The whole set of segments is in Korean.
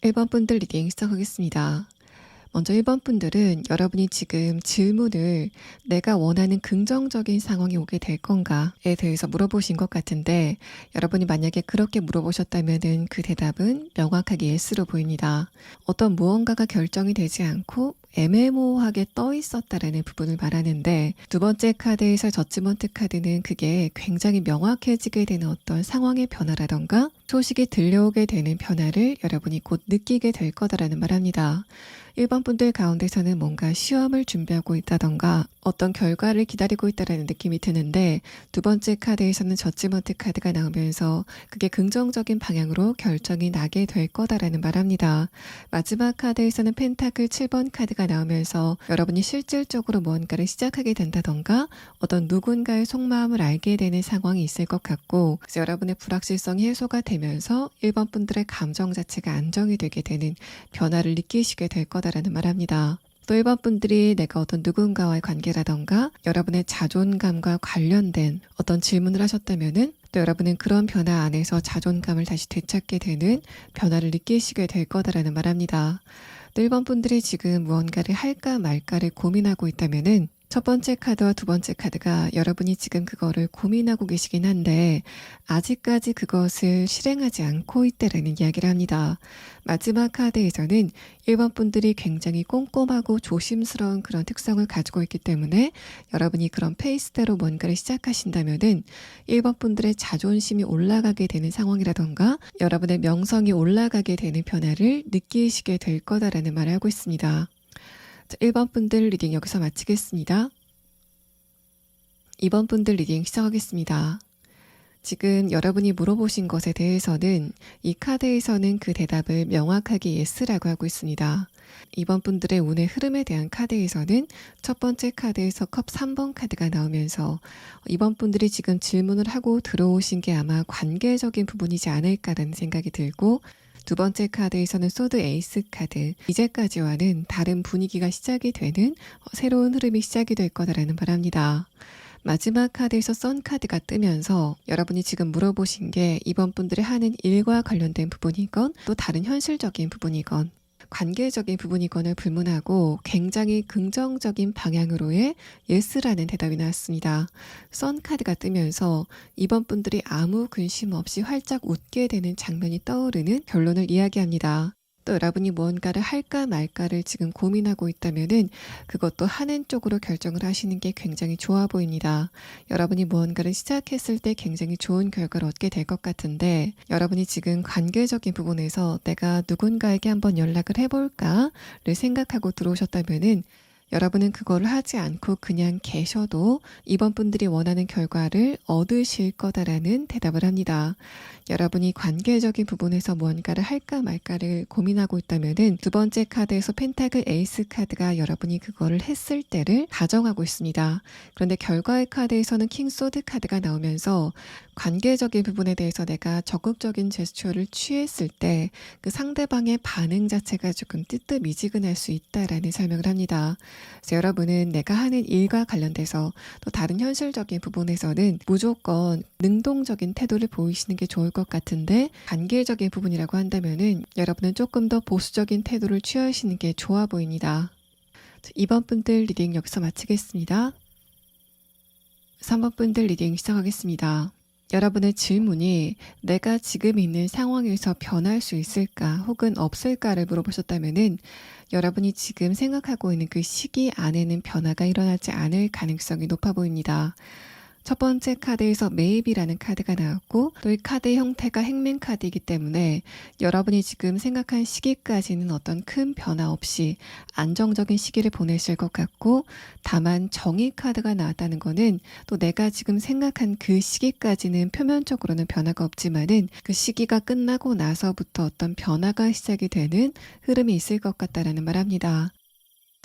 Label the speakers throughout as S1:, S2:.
S1: 1번 분들 리딩 시작하겠습니다. 먼저 1번 분들은 여러분이 지금 질문을 내가 원하는 긍정적인 상황이 오게 될 건가에 대해서 물어보신 것 같은데, 여러분이 만약에 그렇게 물어보셨다면 그 대답은 명확하게 예스로 보입니다. 어떤 무언가가 결정이 되지 않고 애매모호하게 떠 있었다라는 부분을 말하는데, 두 번째 카드에서 저지먼트 카드는 그게 굉장히 명확해지게 되는 어떤 상황의 변화라던가 소식이 들려오게 되는 변화를 여러분이 곧 느끼게 될 거다라는 말합니다. 1번 분들 가운데서는 뭔가 시험을 준비하고 있다던가 어떤 결과를 기다리고 있다라는 느낌이 드는데, 두 번째 카드에서는 저지먼트 카드가 나오면서 그게 긍정적인 방향으로 결정이 나게 될 거다라는 말합니다. 마지막 카드에서는 펜타클 7번 카드가 나오면서 여러분이 실질적으로 무언가를 시작하게 된다던가 어떤 누군가의 속마음을 알게 되는 상황이 있을 것 같고, 그래서 여러분의 불확실성이 해소가 되면서 1번 분들의 감정 자체가 안정이 되게 되는 변화를 느끼시게 될 거다라는 말합니다. 또 1번 분들이 내가 어떤 누군가와의 관계라던가 여러분의 자존감과 관련된 어떤 질문을 하셨다면은 또 여러분은 그런 변화 안에서 자존감을 다시 되찾게 되는 변화를 느끼시게 될 거다라는 말합니다. 또 1번 분들이 지금 무언가를 할까 말까를 고민하고 있다면은 첫 번째 카드와 두 번째 카드가 여러분이 지금 그거를 고민하고 계시긴 한데 아직까지 그것을 실행하지 않고 있다라는 이야기를 합니다. 마지막 카드에서는 1번 분들이 굉장히 꼼꼼하고 조심스러운 그런 특성을 가지고 있기 때문에 여러분이 그런 페이스대로 뭔가를 시작하신다면은 1번 분들의 자존심이 올라가게 되는 상황이라던가 여러분의 명성이 올라가게 되는 변화를 느끼시게 될 거다라는 말을 하고 있습니다. 자, 1번 분들 리딩 여기서 마치겠습니다. 2번 분들 리딩 시작하겠습니다. 지금 여러분이 물어보신 것에 대해서는 이 카드에서는 그 대답을 명확하게 예스라고 하고 있습니다. 2번 분들의 운의 흐름에 대한 카드에서는 첫 번째 카드에서 컵 3번 카드가 나오면서 2번 분들이 지금 질문을 하고 들어오신 게 아마 관계적인 부분이지 않을까라는 생각이 들고, 두 번째 카드에서는 소드 에이스 카드, 이제까지와는 다른 분위기가 시작이 되는 새로운 흐름이 시작이 될 거다라는 말합니다. 마지막 카드에서 선 카드가 뜨면서 여러분이 지금 물어보신 게 이번 분들이 하는 일과 관련된 부분이건 또 다른 현실적인 부분이건 관계적인 부분이건을 불문하고 굉장히 긍정적인 방향으로의 예스라는 대답이 나왔습니다. 선 카드가 뜨면서 이번 분들이 아무 근심 없이 활짝 웃게 되는 장면이 떠오르는 결론을 이야기합니다. 또 여러분이 무언가를 할까 말까를 지금 고민하고 있다면은 그것도 하는 쪽으로 결정을 하시는 게 굉장히 좋아 보입니다. 여러분이 무언가를 시작했을 때 굉장히 좋은 결과를 얻게 될 것 같은데, 여러분이 지금 관계적인 부분에서 내가 누군가에게 한번 연락을 해볼까를 생각하고 들어오셨다면은 여러분은 그거를 하지 않고 그냥 계셔도 이번 분들이 원하는 결과를 얻으실 거다라는 대답을 합니다. 여러분이 관계적인 부분에서 무언가를 할까 말까를 고민하고 있다면은 두 번째 카드에서 펜타클 에이스 카드가 여러분이 그거를 했을 때를 가정하고 있습니다. 그런데 결과의 카드에서는 킹 소드 카드가 나오면서 관계적인 부분에 대해서 내가 적극적인 제스처를 취했을 때 그 상대방의 반응 자체가 조금 뜨뜻미지근할 수 있다라는 설명을 합니다. 그래서 여러분은 내가 하는 일과 관련돼서 또 다른 현실적인 부분에서는 무조건 능동적인 태도를 보이시는 게 좋을 것 같은데, 관계적인 부분이라고 한다면은 여러분은 조금 더 보수적인 태도를 취하시는 게 좋아 보입니다. 2번 분들 리딩 여기서 마치겠습니다. 3번 분들 리딩 시작하겠습니다. 여러분의 질문이 내가 지금 있는 상황에서 변할 수 있을까 혹은 없을까를 물어보셨다면은 여러분이 지금 생각하고 있는 그 시기 안에는 변화가 일어나지 않을 가능성이 높아 보입니다. 첫 번째 카드에서 메이비라는 카드가 나왔고, 또 이 카드의 형태가 행맨 카드이기 때문에 여러분이 지금 생각한 시기까지는 어떤 큰 변화 없이 안정적인 시기를 보내실 것 같고, 다만 정의 카드가 나왔다는 거는 또 내가 지금 생각한 그 시기까지는 표면적으로는 변화가 없지만은 그 시기가 끝나고 나서부터 어떤 변화가 시작이 되는 흐름이 있을 것 같다라는 말합니다.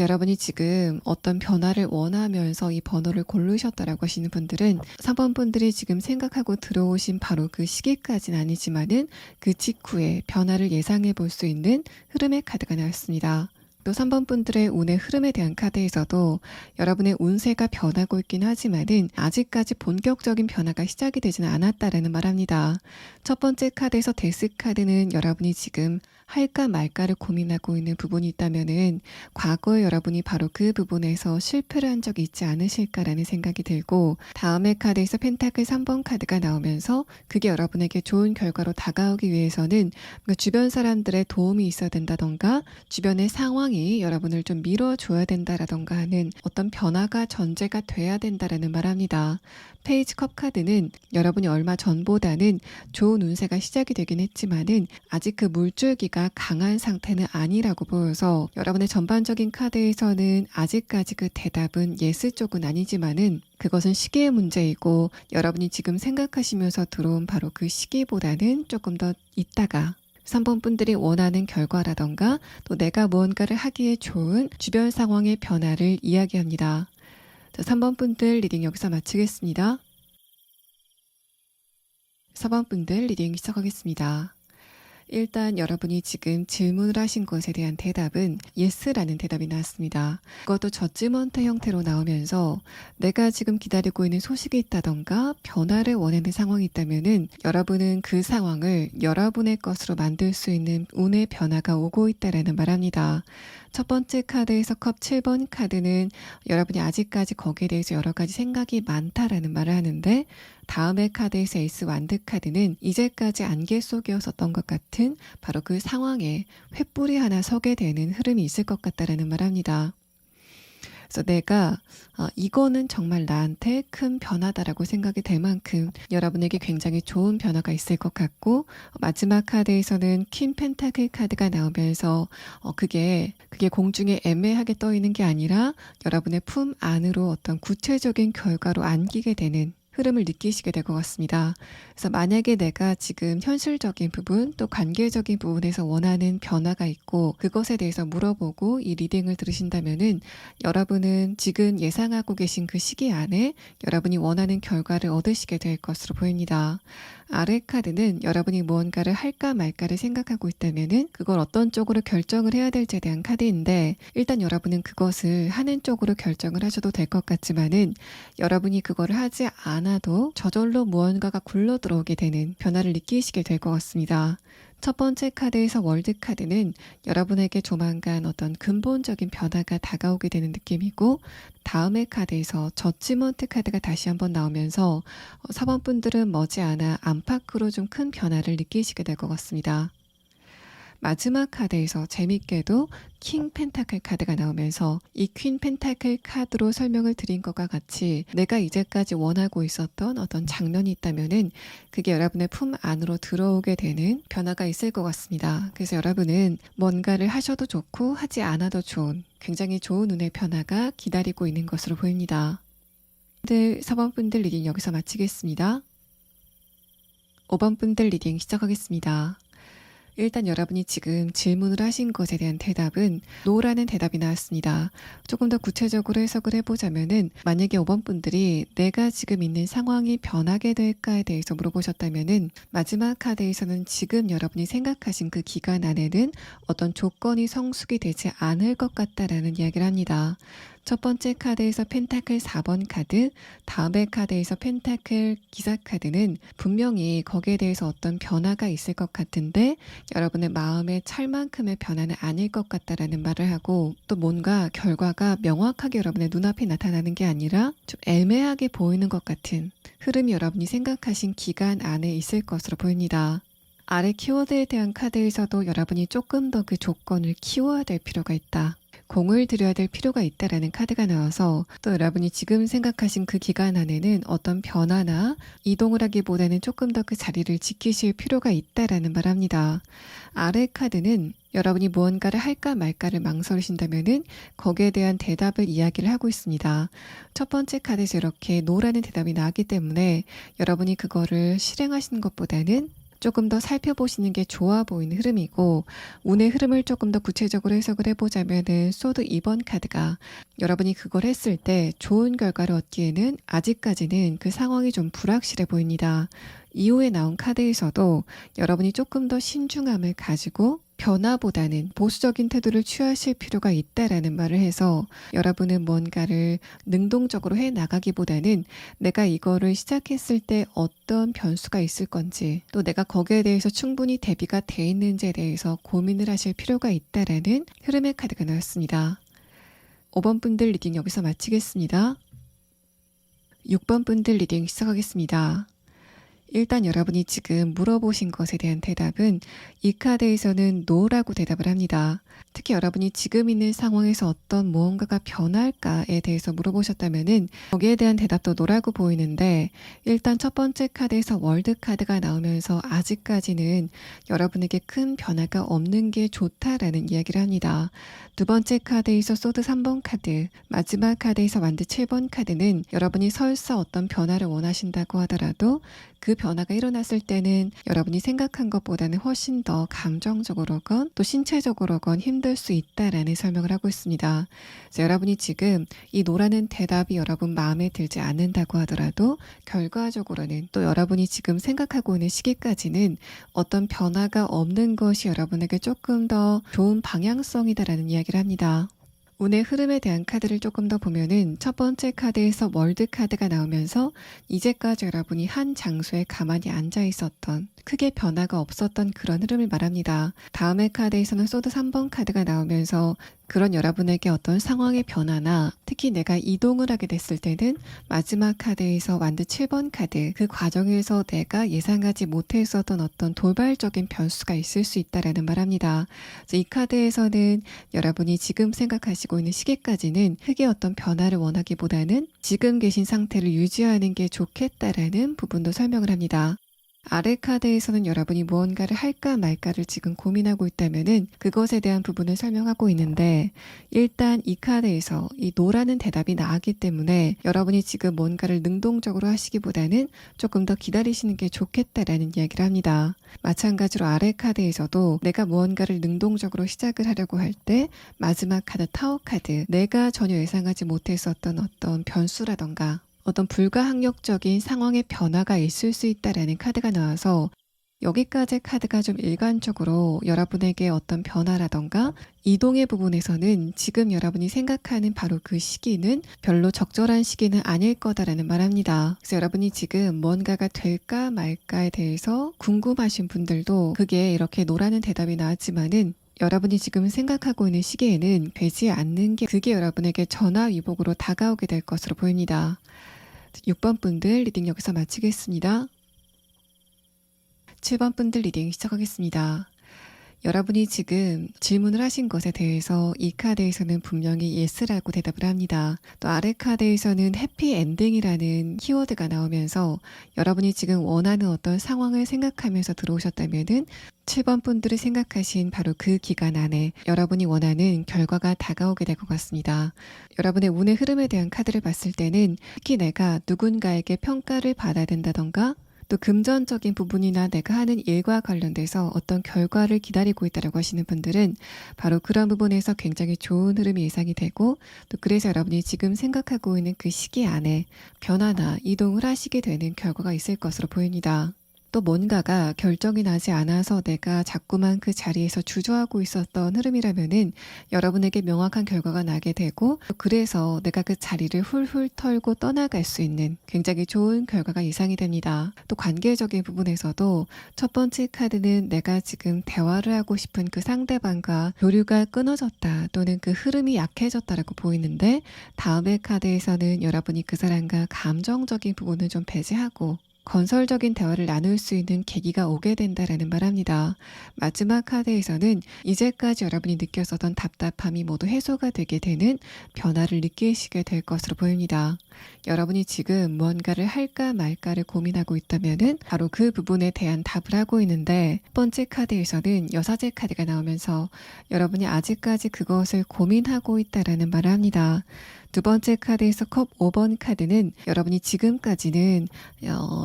S1: 여러분이 지금 어떤 변화를 원하면서 이 번호를 고르셨다라고 하시는 분들은 3번 분들이 지금 생각하고 들어오신 바로 그 시기까지는 아니지만은 그 직후에 변화를 예상해 볼 수 있는 흐름의 카드가 나왔습니다. 또 3번 분들의 운의 흐름에 대한 카드에서도 여러분의 운세가 변하고 있긴 하지만은 아직까지 본격적인 변화가 시작이 되지는 않았다라는 말합니다. 첫 번째 카드에서 데스 카드는 여러분이 지금 할까 말까를 고민하고 있는 부분이 있다면은 과거에 여러분이 바로 그 부분에서 실패를 한 적이 있지 않으실까라는 생각이 들고, 다음의 카드에서 펜타클 3번 카드가 나오면서 그게 여러분에게 좋은 결과로 다가오기 위해서는 주변 사람들의 도움이 있어야 된다던가 주변의 상황이 여러분을 좀 밀어줘야 된다라던가 하는 어떤 변화가 전제가 돼야 된다라는 말합니다. 페이지 컵 카드는 여러분이 얼마 전보다는 좋은 운세가 시작이 되긴 했지만은 아직 그 물줄기가 강한 상태는 아니라고 보여서 여러분의 전반적인 카드에서는 아직까지 그 대답은 예스 쪽은 아니지만은 그것은 시기의 문제이고, 여러분이 지금 생각하시면서 들어온 바로 그 시기보다는 조금 더 있다가 3번 분들이 원하는 결과라던가 또 내가 무언가를 하기에 좋은 주변 상황의 변화를 이야기합니다. 자, 3번 분들 리딩 여기서 마치겠습니다. 4번 분들 리딩 시작하겠습니다. 일단 여러분이 지금 질문을 하신 것에 대한 대답은 yes라는 대답이 나왔습니다. 그것도 저지먼트 형태로 나오면서 내가 지금 기다리고 있는 소식이 있다던가 변화를 원하는 상황이 있다면은 여러분은 그 상황을 여러분의 것으로 만들 수 있는 운의 변화가 오고 있다라는 말합니다. 첫 번째 카드에서 컵 7번 카드는 여러분이 아직까지 거기에 대해서 여러 가지 생각이 많다라는 말을 하는데, 다음의 카드에서 에이스 완드 카드는 이제까지 안개 속이었었던 것 같은 바로 그 상황에 횃불이 하나 서게 되는 흐름이 있을 것 같다라는 말합니다. 그래서 내가 이거는 정말 나한테 큰 변화다라고 생각이 될 만큼 여러분에게 굉장히 좋은 변화가 있을 것 같고, 마지막 카드에서는 퀸 펜타클 카드가 나오면서 그게 공중에 애매하게 떠 있는 게 아니라 여러분의 품 안으로 어떤 구체적인 결과로 안기게 되는 흐름을 느끼시게 될 것 같습니다. 그래서 만약에 내가 지금 현실적인 부분 또 관계적인 부분에서 원하는 변화가 있고 그것에 대해서 물어보고 이 리딩을 들으신다면은 여러분은 지금 예상하고 계신 그 시기 안에 여러분이 원하는 결과를 얻으시게 될 것으로 보입니다. 아래 카드는 여러분이 무언가를 할까 말까를 생각하고 있다면은 그걸 어떤 쪽으로 결정을 해야 될지에 대한 카드인데, 일단 여러분은 그것을 하는 쪽으로 결정을 하셔도 될 것 같지만은 여러분이 그거를 하지 않아도 저절로 무언가가 굴러 들어오게 되는 변화를 느끼시게 될 것 같습니다. 첫 번째 카드에서 월드 카드는 여러분에게 조만간 어떤 근본적인 변화가 다가오게 되는 느낌이고, 다음의 카드에서 저지먼트 카드가 다시 한번 나오면서 4번 분들은 머지않아 안팎으로 좀 큰 변화를 느끼시게 될 것 같습니다. 마지막 카드에서 재밌게도 킹 펜타클 카드가 나오면서 이 퀸 펜타클 카드로 설명을 드린 것과 같이 내가 이제까지 원하고 있었던 어떤 장면이 있다면은 그게 여러분의 품 안으로 들어오게 되는 변화가 있을 것 같습니다. 그래서 여러분은 뭔가를 하셔도 좋고 하지 않아도 좋은 굉장히 좋은 운의 변화가 기다리고 있는 것으로 보입니다. 4번 분들 리딩 여기서 마치겠습니다. 5번 분들 리딩 시작하겠습니다. 일단 여러분이 지금 질문을 하신 것에 대한 대답은 노라는 대답이 나왔습니다. 조금 더 구체적으로 해석을 해보자면은, 만약에 5번 분들이 내가 지금 있는 상황이 변하게 될까에 대해서 물어보셨다면은 마지막 카드에서는 지금 여러분이 생각하신 그 기간 안에는 어떤 조건이 성숙이 되지 않을 것 같다라는 이야기를 합니다. 첫 번째 카드에서 펜타클 4번 카드, 다음의 카드에서 펜타클 기사 카드는 분명히 거기에 대해서 어떤 변화가 있을 것 같은데 여러분의 마음에 찰 만큼의 변화는 아닐 것 같다라는 말을 하고, 또 뭔가 결과가 명확하게 여러분의 눈앞에 나타나는 게 아니라 좀 애매하게 보이는 것 같은 흐름이 여러분이 생각하신 기간 안에 있을 것으로 보입니다. 아래 키워드에 대한 카드에서도 여러분이 조금 더 그 조건을 키워야 될 필요가 있다, 공을 들여야 될 필요가 있다라는 카드가 나와서, 또 여러분이 지금 생각하신 그 기간 안에는 어떤 변화나 이동을 하기보다는 조금 더 그 자리를 지키실 필요가 있다라는 말합니다. 아래 카드는 여러분이 무언가를 할까 말까를 망설이신다면은 거기에 대한 대답을 이야기를 하고 있습니다. 첫 번째 카드에서 이렇게 노라는 대답이 나왔기 때문에 여러분이 그거를 실행하시는 것보다는 조금 더 살펴보시는 게 좋아 보이는 흐름이고, 운의 흐름을 조금 더 구체적으로 해석을 해보자면은 소드 2번 카드가 여러분이 그걸 했을 때 좋은 결과를 얻기에는 아직까지는 그 상황이 좀 불확실해 보입니다. 이후에 나온 카드에서도 여러분이 조금 더 신중함을 가지고 변화보다는 보수적인 태도를 취하실 필요가 있다라는 말을 해서 여러분은 뭔가를 능동적으로 해 나가기보다는 내가 이거를 시작했을 때 어떤 변수가 있을 건지 또 내가 거기에 대해서 충분히 대비가 돼 있는지에 대해서 고민을 하실 필요가 있다라는 흐름의 카드가 나왔습니다. 5번 분들 리딩 여기서 마치겠습니다. 6번 분들 리딩 시작하겠습니다. 일단 여러분이 지금 물어보신 것에 대한 대답은 이 카드에서는 no라고 대답을 합니다. 특히 여러분이 지금 있는 상황에서 어떤 무언가가 변할까에 대해서 물어보셨다면은 거기에 대한 대답도 no라고 보이는데 일단 첫 번째 카드에서 월드 카드가 나오면서 아직까지는 여러분에게 큰 변화가 없는 게 좋다라는 이야기를 합니다. 두 번째 카드에서 소드 3번 카드, 마지막 카드에서 완드 7번 카드는 여러분이 설사 어떤 변화를 원하신다고 하더라도 그 변화가 일어났을 때는 여러분이 생각한 것보다는 훨씬 더 감정적으로건 또 신체적으로건 힘들 수 있다라는 설명을 하고 있습니다. 그래서 여러분이 지금 이 노라는 대답이 여러분 마음에 들지 않는다고 하더라도 결과적으로는 또 여러분이 지금 생각하고 있는 시기까지는 어떤 변화가 없는 것이 여러분에게 조금 더 좋은 방향성이다라는 이야기를 합니다. 운의 흐름에 대한 카드를 조금 더 보면은 첫 번째 카드에서 월드 카드가 나오면서 이제까지 여러분이 한 장소에 가만히 앉아 있었던 크게 변화가 없었던 그런 흐름을 말합니다. 다음의 카드에서는 소드 3번 카드가 나오면서 그런 여러분에게 어떤 상황의 변화나 특히 내가 이동을 하게 됐을 때는 마지막 카드에서 완드 7번 카드 그 과정에서 내가 예상하지 못했었던 어떤 돌발적인 변수가 있을 수 있다라는 말합니다. 그래서 이 카드에서는 여러분이 지금 생각하시고 있는 시기까지는 크게 어떤 변화를 원하기보다는 지금 계신 상태를 유지하는 게 좋겠다라는 부분도 설명을 합니다. 아래 카드에서는 여러분이 무언가를 할까 말까를 지금 고민하고 있다면은 그것에 대한 부분을 설명하고 있는데 일단 이 카드에서 이 노라는 대답이 나왔기 때문에 여러분이 지금 뭔가를 능동적으로 하시기보다는 조금 더 기다리시는 게 좋겠다라는 이야기를 합니다. 마찬가지로 아래 카드에서도 내가 무언가를 능동적으로 시작을 하려고 할 때 마지막 카드 타워 카드 내가 전혀 예상하지 못했었던 어떤 변수라던가 어떤 불가항력적인 상황의 변화가 있을 수 있다라는 카드가 나와서 여기까지 카드가 좀 일관적으로 여러분에게 어떤 변화라던가 이동의 부분에서는 지금 여러분이 생각하는 바로 그 시기는 별로 적절한 시기는 아닐 거다라는 말합니다. 그래서 여러분이 지금 뭔가가 될까 말까에 대해서 궁금하신 분들도 그게 이렇게 노라는 대답이 나왔지만은 여러분이 지금 생각하고 있는 시기에는 되지 않는 게 그게 여러분에게 전화위복으로 다가오게 될 것으로 보입니다. 6번 분들 리딩 여기서 마치겠습니다. 7번 분들 리딩 시작하겠습니다. 여러분이 지금 질문을 하신 것에 대해서 이 카드에서는 분명히 yes라고 대답을 합니다. 또 아래 카드에서는 해피엔딩이라는 키워드가 나오면서 여러분이 지금 원하는 어떤 상황을 생각하면서 들어오셨다면은 7번 분들이 생각하신 바로 그 기간 안에 여러분이 원하는 결과가 다가오게 될 것 같습니다. 여러분의 운의 흐름에 대한 카드를 봤을 때는 특히 내가 누군가에게 평가를 받아야 된다던가 또 금전적인 부분이나 내가 하는 일과 관련돼서 어떤 결과를 기다리고 있다고 하시는 분들은 바로 그런 부분에서 굉장히 좋은 흐름이 예상이 되고 또 그래서 여러분이 지금 생각하고 있는 그 시기 안에 변화나 이동을 하시게 되는 결과가 있을 것으로 보입니다. 또 뭔가가 결정이 나지 않아서 내가 자꾸만 그 자리에서 주저하고 있었던 흐름이라면은 여러분에게 명확한 결과가 나게 되고 그래서 내가 그 자리를 훌훌 털고 떠나갈 수 있는 굉장히 좋은 결과가 예상이 됩니다. 또 관계적인 부분에서도 첫 번째 카드는 내가 지금 대화를 하고 싶은 그 상대방과 교류가 끊어졌다 또는 그 흐름이 약해졌다라고 보이는데 다음의 카드에서는 여러분이 그 사람과 감정적인 부분을 좀 배제하고 건설적인 대화를 나눌 수 있는 계기가 오게 된다라는 말합니다. 마지막 카드에서는 이제까지 여러분이 느꼈었던 답답함이 모두 해소가 되게 되는 변화를 느끼시게 될 것으로 보입니다. 여러분이 지금 무언가를 할까 말까를 고민하고 있다면은 바로 그 부분에 대한 답을 하고 있는데 첫 번째 카드에서는 여사제 카드가 나오면서 여러분이 아직까지 그것을 고민하고 있다라는 말을 합니다. 두 번째 카드에서 컵 5번 카드는 여러분이 지금까지는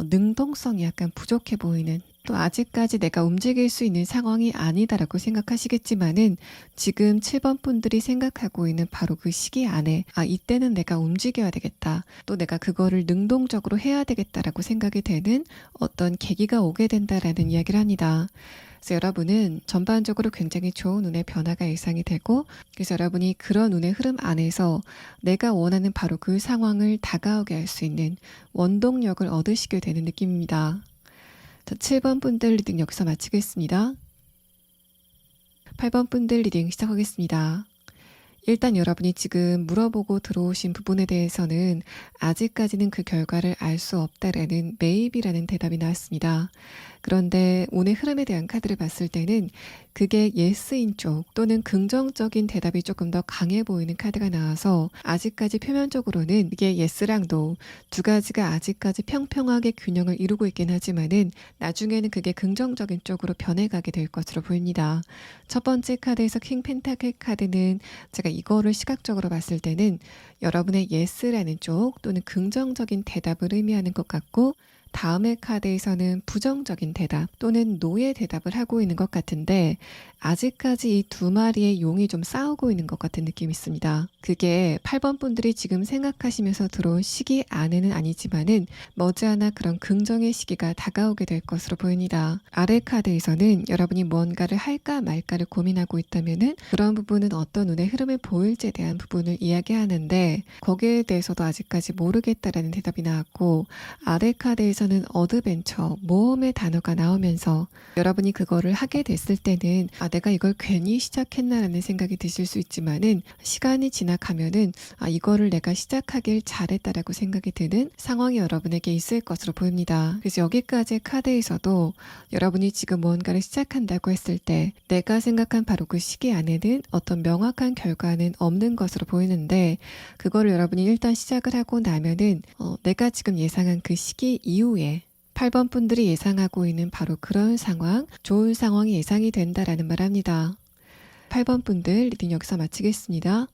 S1: 능동성이 약간 부족해 보이는 또 아직까지 내가 움직일 수 있는 상황이 아니다라고 생각하시겠지만은 지금 7번 분들이 생각하고 있는 바로 그 시기 안에 이때는 내가 움직여야 되겠다. 또 내가 그거를 능동적으로 해야 되겠다라고 생각이 되는 어떤 계기가 오게 된다라는 이야기를 합니다. 그래서 여러분은 전반적으로 굉장히 좋은 운의 변화가 예상이 되고, 그래서 여러분이 그런 운의 흐름 안에서 내가 원하는 바로 그 상황을 다가오게 할 수 있는 원동력을 얻으시게 되는 느낌입니다. 자, 7번 분들 리딩 여기서 마치겠습니다. 8번 분들 리딩 시작하겠습니다. 일단 여러분이 지금 물어보고 들어오신 부분에 대해서는 아직까지는 그 결과를 알 수 없다라는 maybe라는 대답이 나왔습니다. 그런데 운의 흐름에 대한 카드를 봤을 때는 그게 yes인 쪽 또는 긍정적인 대답이 조금 더 강해 보이는 카드가 나와서 아직까지 표면적으로는 이게 yes랑 no 두 가지가 아직까지 평평하게 균형을 이루고 있긴 하지만은 나중에는 그게 긍정적인 쪽으로 변해가게 될 것으로 보입니다. 첫 번째 카드에서 킹 펜타클 카드는 제가 이거를 시각적으로 봤을 때는 여러분의 yes라는 쪽 또는 긍정적인 대답을 의미하는 것 같고, 다음의 카드에서는 부정적인 대답 또는 노의 대답을 하고 있는 것 같은데, 아직까지 이 두 마리의 용이 좀 싸우고 있는 것 같은 느낌이 있습니다. 그게 8번 분들이 지금 생각하시면서 들어온 시기 안에는 아니지만은 머지않아 그런 긍정의 시기가 다가오게 될 것으로 보입니다. 아래 카드에서는 여러분이 뭔가를 할까 말까를 고민하고 있다면은 그런 부분은 어떤 운의 흐름을 보일지에 대한 부분을 이야기하는데, 거기에 대해서도 아직까지 모르겠다라는 대답이 나왔고, 아래 카드에서는 어드벤처, 모험의 단어가 나오면서 여러분이 그거를 하게 됐을 때는 내가 이걸 괜히 시작했나라는 생각이 드실 수 있지만은 시간이 지나가면은 이거를 내가 시작하길 잘했다라고 생각이 드는 상황이 여러분에게 있을 것으로 보입니다. 그래서 여기까지의 카드에서도 여러분이 지금 뭔가를 시작한다고 했을 때 내가 생각한 바로 그 시기 안에는 어떤 명확한 결과는 없는 것으로 보이는데, 그거를 여러분이 일단 시작을 하고 나면은 내가 지금 예상한 그 시기 이후에 8번 분들이 예상하고 있는 바로 그런 상황, 좋은 상황이 예상이 된다라는 말합니다. 8번 분들 리딩 여기서 마치겠습니다.